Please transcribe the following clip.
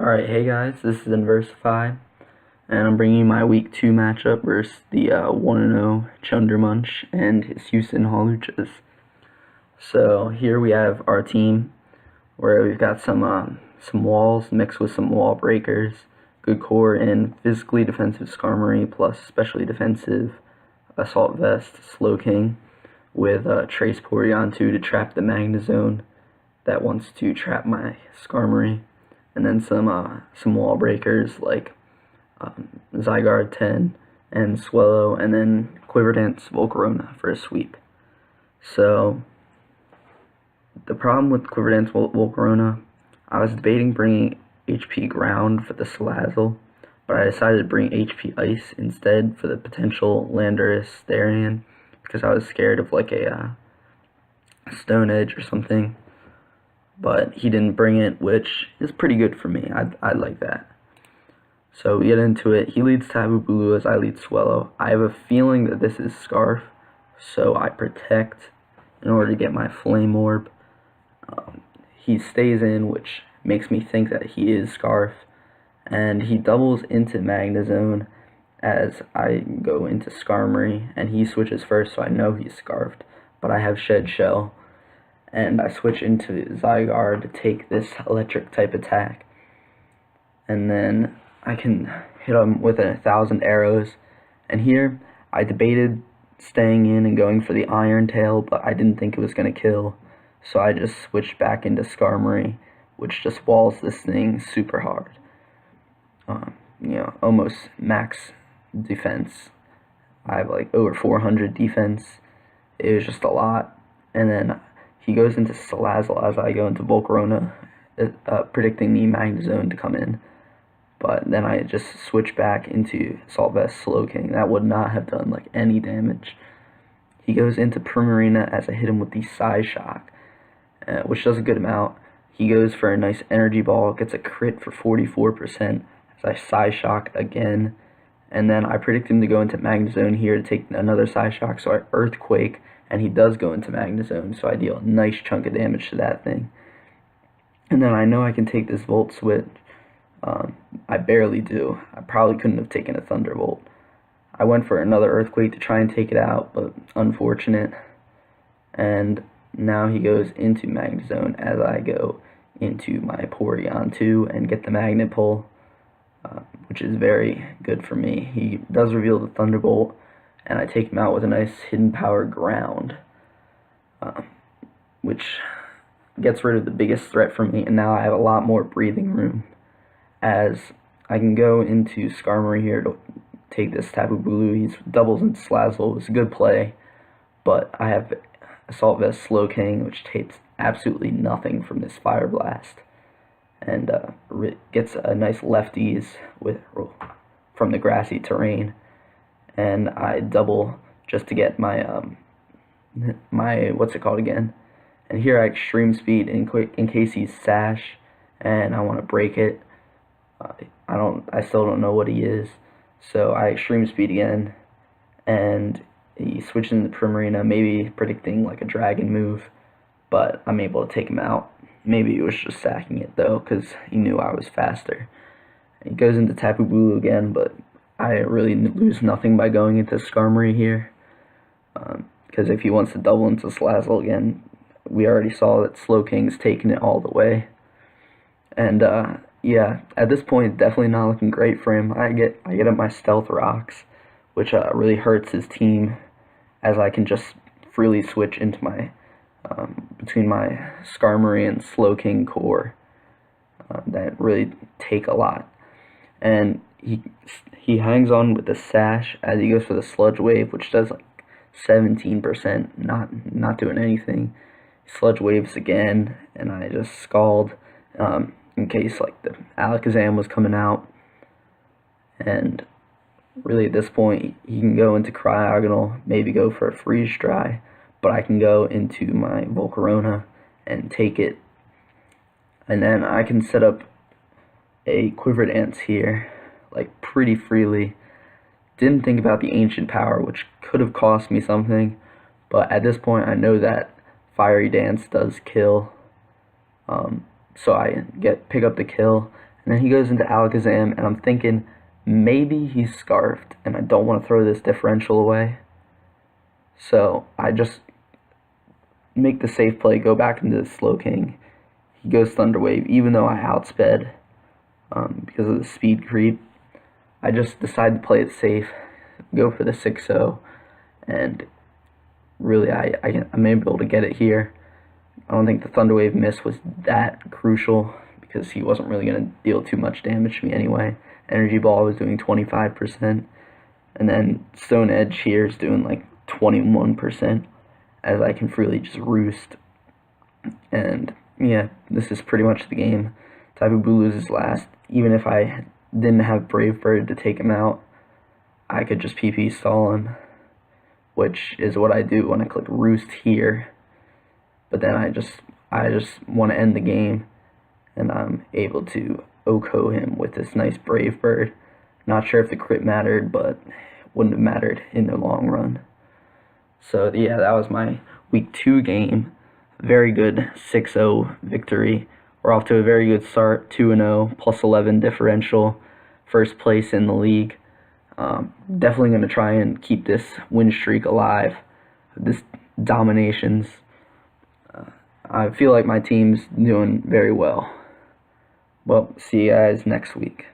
Alright, hey guys, this is Inversify, and I'm bringing you my Week 2 matchup versus the 1-0 Chundermunch and his Houston Hawluchas. So here we have our team, where we've got some walls mixed with some wall breakers, good core, and physically defensive Skarmory, plus specially defensive Assault Vest Slowking, with Trace Porygon 2 to trap the Magnezone that wants to trap my Skarmory. And then some wall breakers like Zygarde 10 and Swellow, and then Quiver Dance Volcarona for a sweep. So the problem with Quiver Dance Volcarona, I was debating bringing HP Ground for the Salazzle, but I decided to bring HP Ice instead for the potential Landorus Therian, because I was scared of like a Stone Edge or something. But he didn't bring it, which is pretty good for me. I like that. So we get into it. He leads Tapu Bulu as I lead Swellow. I have a feeling that this is Scarf, so I protect in order to get my Flame Orb. He stays in, which makes me think that he is Scarf. And he doubles into Magnezone as I go into Skarmory, and he switches first, so I know he's Scarfed. But I have Shed Shell, and I switch into Zygarde to take this electric type attack. And then I can hit him with 1,000 arrows. And here, I debated staying in and going for the Iron Tail, but I didn't think it was going to kill. So I just switched back into Skarmory, which just walls this thing super hard. Almost max defense. I have like over 400 defense. It was just a lot. And then he goes into Salazzle as I go into Volcarona, predicting the Magnezone to come in. But then I just switch back into Assault Vest Slowking. That would not have done like any damage. He goes into Primarina as I hit him with the Psyshock, which does a good amount. He goes for a nice Energy Ball, gets a crit for 44% as I Psyshock again. And then I predict him to go into Magnezone here to take another Psyshock, so I Earthquake, and he does go into Magnezone, so I deal a nice chunk of damage to that thing. And then I know I can take this Volt Switch. I barely do. I probably couldn't have taken a Thunderbolt. I went for another Earthquake to try and take it out, but unfortunate. And now he goes into Magnezone as I go into my Porygon 2 and get the Magnet Pull, which is very good for me. He does reveal the Thunderbolt, and I take him out with a nice Hidden Power Ground, which gets rid of the biggest threat for me, and now I have a lot more breathing room, as I can go into Skarmory here to take this Tapu Bulu. He doubles into Salazzle. It's a good play, but I have Assault Vest Slowking, which takes absolutely nothing from this Fire Blast, and gets a nice lefties from the grassy terrain. And I double just to get my what's it called again? And here I Extreme Speed in case he's Sash, and I want to break it. I still don't know what he is, so I Extreme Speed again, and he switches into Primarina, maybe predicting like a Dragon move, but I'm able to take him out. Maybe he was just sacking it though, because he knew I was faster. And he goes into Tapu Bulu again, but I really lose nothing by going into Skarmory here, because if he wants to double into Salazzle again, we already saw that Slowking's taking it all the way. And yeah, at this point, definitely not looking great for him. I get up my Stealth Rocks, which really hurts his team, as I can just freely switch into my between my Skarmory and Slowking core that really take a lot. And he hangs on with the Sash as he goes for the Sludge Wave, which does like 17%, not doing anything. Sludge Waves again, and I just Scald in case like the Alakazam was coming out. And really at this point, he can go into Cryogonal, maybe go for a Freeze Dry, but I can go into my Volcarona and take it. And then I can set up a Quiver Dance here, like pretty freely. Didn't think about the Ancient Power, which could have cost me something, but at this point I know that Fiery Dance does kill, so I pick up the kill, And then he goes into Alakazam, and I'm thinking maybe he's Scarfed, and I don't want to throw this differential away. So I just make the safe play, go back into the Slowking. He goes Thunder Wave, even though I outsped because of the speed creep. I just decide to play it safe, go for the 6-0, and really I'm able to get it here. I don't think the Thunder Wave miss was that crucial because he wasn't really going to deal too much damage to me anyway. Energy Ball was doing 25%, and then Stone Edge here is doing like 21%, as I can freely just roost. And yeah, this is pretty much the game. Tapu Bulu is last. Even if I didn't have Brave Bird to take him out, I could just PP stall him, which is what I do when I click Roost here. But then I just want to end the game, and I'm able to OHKO him with this nice Brave Bird. Not sure if the crit mattered, but wouldn't have mattered in the long run. So yeah, that was my week 2 game. Very good 6-0 victory. We're off to a very good start, 2-0, plus 11 differential, first place in the league. Definitely going to try and keep this win streak alive, this dominations. I feel like my team's doing very well. Well, see you guys next week.